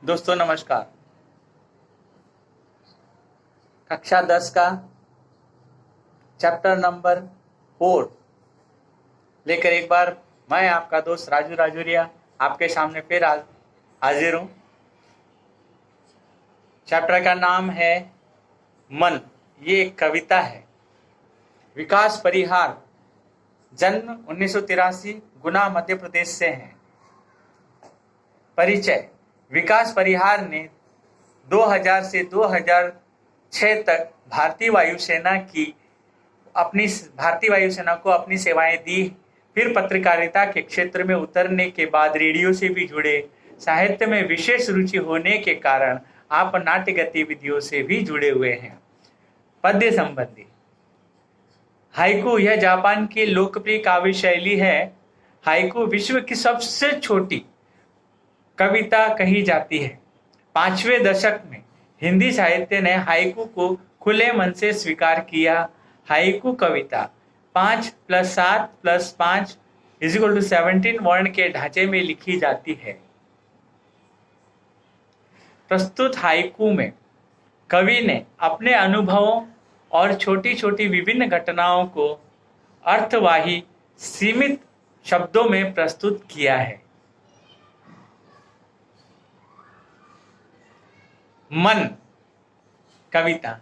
दोस्तों नमस्कार। कक्षा 10 का चैप्टर नंबर 4 लेकर एक बार मैं आपका दोस्त राजू राजूरिया आपके सामने फिर हाजिर हूँ। चैप्टर का नाम है मन। ये एक कविता है। विकास परिहार, जन्म 1983, गुना मध्य प्रदेश से हैं। परिचय: विकास परिहार ने 2000 से 2006 तक भारतीय वायुसेना को अपनी सेवाएं दी। फिर पत्रकारिता के क्षेत्र में उतरने के बाद रेडियो से भी जुड़े। साहित्य में विशेष रुचि होने के कारण आप नाट्य गतिविधियों से भी जुड़े हुए हैं। पद्य संबंधी: हाइकू यह जापान की लोकप्रिय काव्य शैली है। हाइकू विश्व की सबसे छोटी कविता कही जाती है। 5वें दशक में हिंदी साहित्य ने हाइकू को खुले मन से स्वीकार किया। हाइकू कविता 5 + 7 + 5 = 17 वर्ण के ढांचे में लिखी जाती है। प्रस्तुत हाइकू में कवि ने अपने अनुभवों और छोटी छोटी विभिन्न घटनाओं को अर्थवाही सीमित शब्दों में प्रस्तुत किया है। मन कविता: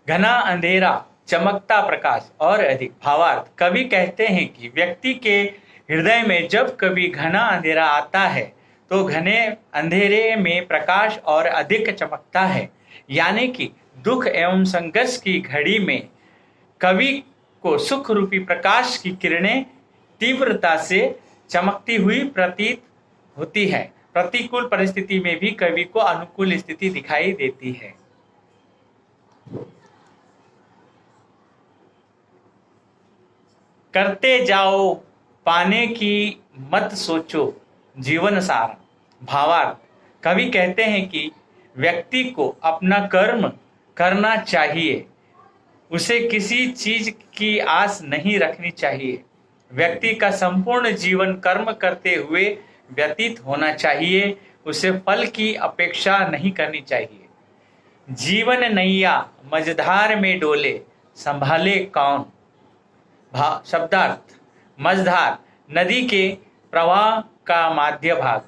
घना अंधेरा, चमकता प्रकाश और अधिक। भावार्थ: कवि कहते हैं कि व्यक्ति के हृदय में जब कभी घना अंधेरा आता है तो घने अंधेरे में प्रकाश और अधिक चमकता है। यानी कि दुख एवं संघर्ष की घड़ी में कवि को सुख रूपी प्रकाश की किरणें तीव्रता से चमकती हुई प्रतीत होती है। प्रतिकूल परिस्थिति में भी कवि को अनुकूल स्थिति दिखाई देती है। करते जाओ, पाने की मत सोचो, जीवन सार। भावार्थ: कवि कहते हैं कि व्यक्ति को अपना कर्म करना चाहिए, उसे किसी चीज की आस नहीं रखनी चाहिए। व्यक्ति का संपूर्ण जीवन कर्म करते हुए व्यतीत होना चाहिए, उसे फल की अपेक्षा नहीं करनी चाहिए। जीवन नैया मझधार में डोले, संभाले कौन। शब्दार्थ: मझधार, नदी के प्रवाह का माध्य भाग।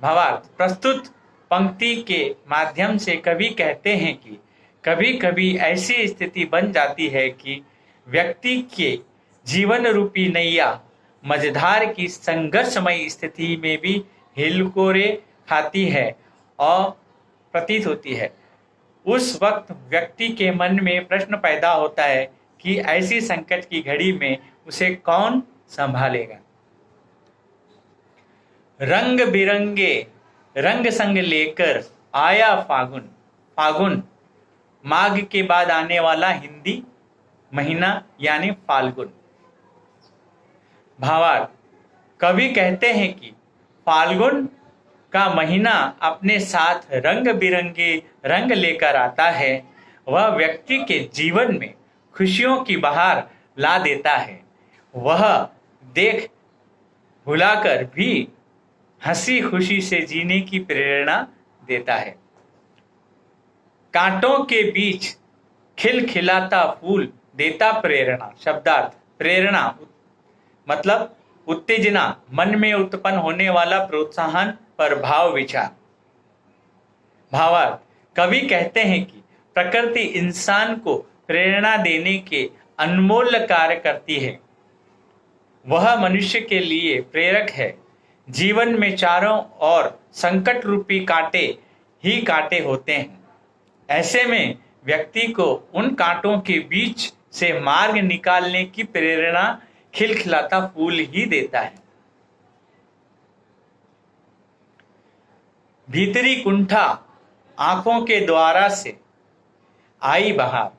भावार्थ: प्रस्तुत पंक्ति के माध्यम से कवि कहते हैं कि कभी कभी ऐसी स्थिति बन जाती है कि व्यक्ति के जीवन रूपी नैया मझधार की संघर्षमय स्थिति में भी हिलकोरे खाती है और प्रतीत होती है। उस वक्त व्यक्ति के मन में प्रश्न पैदा होता है कि ऐसी संकट की घड़ी में उसे कौन संभालेगा। रंग बिरंगे रंग संग लेकर आया फागुन। फागुन माघ के बाद आने वाला हिंदी महीना यानी फाल्गुन। भावार्थ: कवि कहते हैं कि फाल्गुन का महीना अपने साथ रंग बिरंगे रंग लेकर आता है। वह व्यक्ति के जीवन में खुशियों की बहार ला देता है। वह देख भुलाकर भी हंसी खुशी से जीने की प्रेरणा देता है। कांटों के बीच खिलखिलाता फूल देता प्रेरणा। शब्दार्थ: प्रेरणा मतलब उत्तेजना, मन में उत्पन्न होने वाला प्रोत्साहन पर भाव विचार। भावार्थ: कवि कहते हैं कि प्रकृति इंसान को प्रेरणा देने के अनमोल कार्य करती है। वह मनुष्य के लिए प्रेरक है। जीवन में चारों ओर संकट रूपी कांटे ही कांटे होते हैं। ऐसे में व्यक्ति को उन कांटों के बीच से मार्ग निकालने की प्रेरणा खिलखिलाता फूल ही देता है। भीतरी कुंठा, आंखों के द्वारा से आई बहार।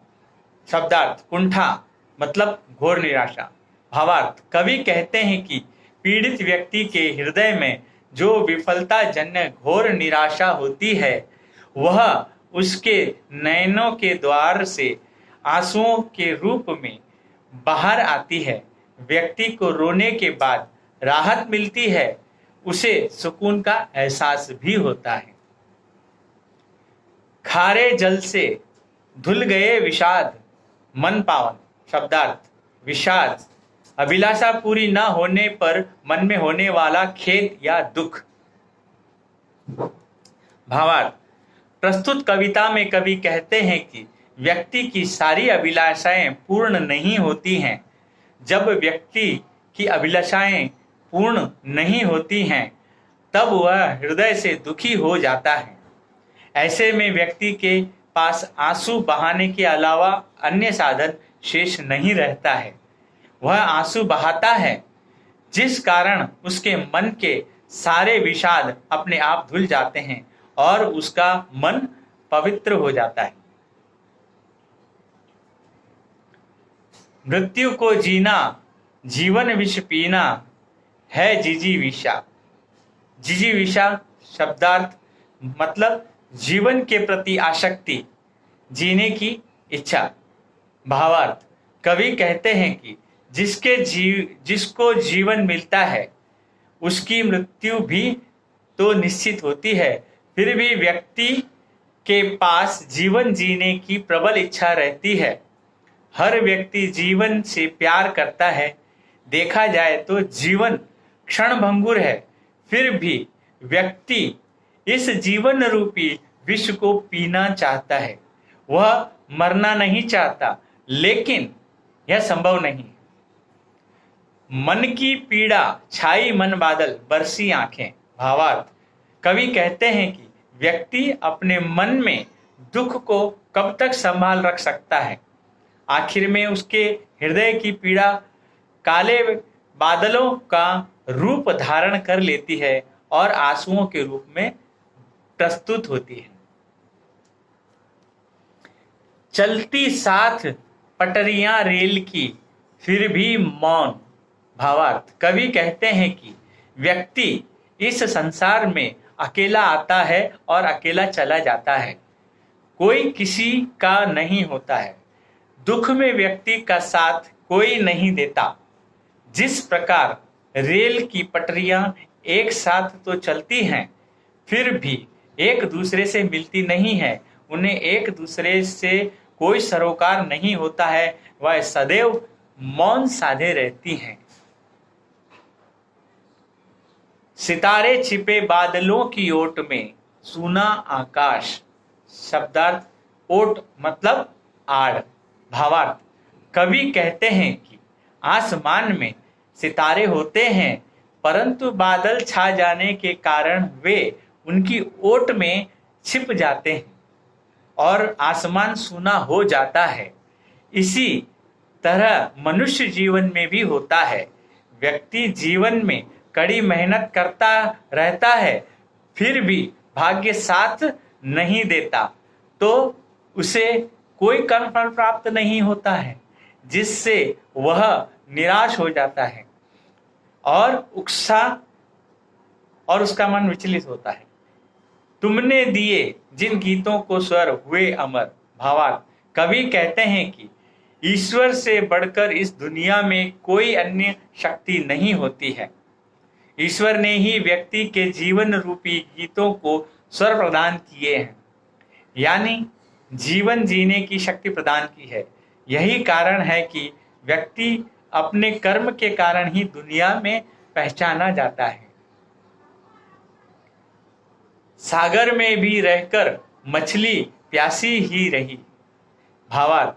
शब्दार्थ: कुंठा मतलब घोर निराशा। भावार्थ: कवि कहते हैं कि पीड़ित व्यक्ति के हृदय में जो विफलता जन्य घोर निराशा होती है, वह उसके नयनों के द्वार से आंसुओं के रूप में बाहर आती है। व्यक्ति को रोने के बाद राहत मिलती है। उसे सुकून का एहसास भी होता है। खारे जल से धुल गए विषाद मन पावन। शब्दार्थ, विषाद अभिलाषा पूरी न होने पर मन में होने वाला खेद या दुख। भावार्थ, प्रस्तुत कविता में कवि कहते हैं कि व्यक्ति की सारी अभिलाषाएं पूर्ण नहीं होती हैं। जब व्यक्ति की अभिलाषाएं पूर्ण नहीं होती हैं तब वह हृदय से दुखी हो जाता है। ऐसे में व्यक्ति के पास आंसू बहाने के अलावा अन्य साधन शेष नहीं रहता है। वह आंसू बहाता है, जिस कारण उसके मन के सारे विषाद अपने आप धुल जाते हैं और उसका मन पवित्र हो जाता है। मृत्यु को जीना जीवन विष पीना है जिजीविषा। जिजीविषा शब्दार्थ मतलब जीवन के प्रति आसक्ति, जीने की इच्छा। भावार्थ, कवि कहते हैं कि जिसको जीवन मिलता है उसकी मृत्यु भी तो निश्चित होती है, फिर भी व्यक्ति के पास जीवन जीने की प्रबल इच्छा रहती है। हर व्यक्ति जीवन से प्यार करता है। देखा जाए तो जीवन क्षणभंगुर है, फिर भी व्यक्ति इस जीवन रूपी विष को पीना चाहता है। वह मरना नहीं चाहता, लेकिन यह संभव नहीं। मन की पीड़ा छाई मन बादल बरसी आंखें। भावार्थ, कवि कहते हैं कि व्यक्ति अपने मन में दुख को कब तक संभाल रख सकता है। आखिर में उसके हृदय की पीड़ा काले बादलों का रूप धारण कर लेती है और आंसुओं के रूप में प्रस्तुत होती है। चलती साथ पटरियां रेल की फिर भी मौन। भावार्थ, कवि कहते हैं कि व्यक्ति इस संसार में अकेला आता है और अकेला चला जाता है। कोई किसी का नहीं होता है। दुख में व्यक्ति का साथ कोई नहीं देता। जिस प्रकार रेल की पटरियां एक साथ तो चलती हैं, फिर भी एक दूसरे से मिलती नहीं है, उन्हें एक दूसरे से कोई सरोकार नहीं होता है, वह सदैव मौन साधे रहती हैं। सितारे छिपे बादलों की ओट में सूना आकाश। शब्दार्थ, ओट मतलब आड़। भावार्थ, कवि कहते हैं कि आसमान में सितारे होते हैं, परंतु बादल छा जाने के कारण वे उनकी ओट में छिप जाते हैं और आसमान सूना हो जाता है। इसी तरह मनुष्य जीवन में भी होता है। व्यक्ति जीवन में कड़ी मेहनत करता रहता है, फिर भी भाग्य साथ नहीं देता तो उसे कोई कर्मफल प्राप्त नहीं होता है, जिससे वह निराश हो जाता है और उसका मन विचलित होता है। तुमने दिए जिन गीतों को स्वर हुए अमर। भावार्थ, कवि कहते हैं कि ईश्वर से बढ़कर इस दुनिया में कोई अन्य शक्ति नहीं होती है। ईश्वर ने ही व्यक्ति के जीवन रूपी गीतों को स्वर प्रदान किए हैं, यानी जीवन जीने की शक्ति प्रदान की है। यही कारण है कि व्यक्ति अपने कर्म के कारण ही दुनिया में पहचाना जाता है। सागर में भी रहकर मछली प्यासी ही रही। भावार्थ,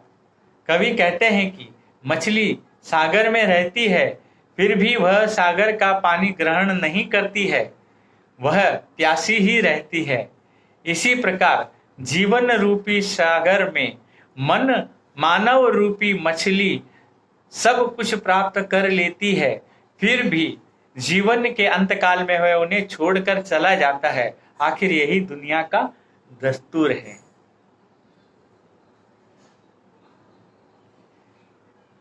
कवि कहते हैं कि मछली सागर में रहती है, फिर भी वह सागर का पानी ग्रहण नहीं करती है, वह प्यासी ही रहती है। इसी प्रकार जीवन रूपी सागर में मानव रूपी मछली सब कुछ प्राप्त कर लेती है, फिर भी जीवन के अंतकाल में वह उन्हें छोड़कर चला जाता है। आखिर यही दुनिया का दस्तूर है।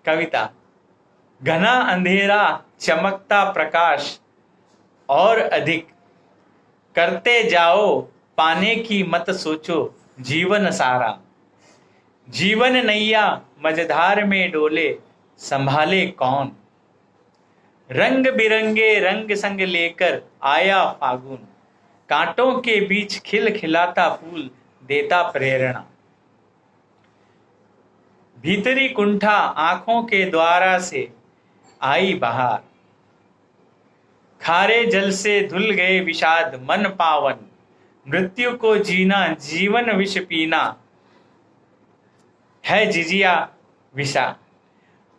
कविता। घना अंधेरा चमकता प्रकाश और अधिक, करते जाओ पाने की मत सोचो जीवन सारा। जीवन नैया मझधार में डोले, संभाले कौन। रंग बिरंगे रंग संग लेकर आया फागुन, कांटों के बीच खिल खिलाता फूल देता प्रेरणा। भीतरी कुंठा आंखों के द्वारा से आई बहार, खारे जल से धुल गए विषाद मन पावन, मृत्यु को जीना जीवन विष पीना है जिजिया विषा।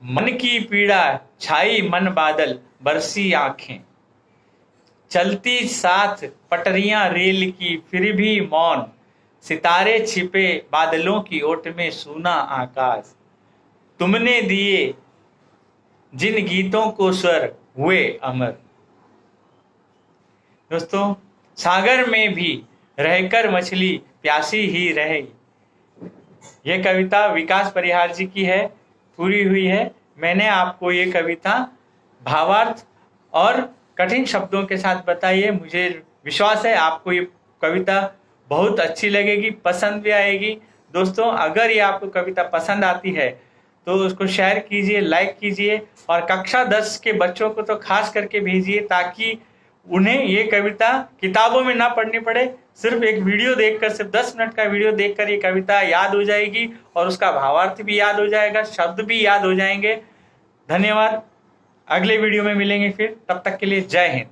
मन की पीड़ा छाई मन बादल बरसी आंखें, चलती साथ पटरियां रेल की फिर भी मौन, सितारे छिपे बादलों की ओट में सूना आकाश। तुमने दिए जिन गीतों को स्वर हुए अमर। दोस्तों, सागर में भी रहकर मछली प्यासी ही रहे। यह कविता विकास परिहार जी की है, पूरी हुई है। मैंने आपको ये कविता भावार्थ और कठिन शब्दों के साथ बताई है। मुझे विश्वास है आपको ये कविता बहुत अच्छी लगेगी, पसंद भी आएगी। दोस्तों, अगर ये आपको कविता पसंद आती है तो उसको शेयर कीजिए, लाइक कीजिए और कक्षा 10 के बच्चों को तो खास करके भेजिए, ताकि उन्हें ये कविता किताबों में ना पढ़नी पड़े। सिर्फ एक वीडियो देखकर, सिर्फ 10 मिनट का वीडियो देखकर ये कविता याद हो जाएगी और उसका भावार्थ भी याद हो जाएगा, शब्द भी याद हो जाएंगे। धन्यवाद। अगले वीडियो में मिलेंगे फिर, तब तक के लिए जय हिंद।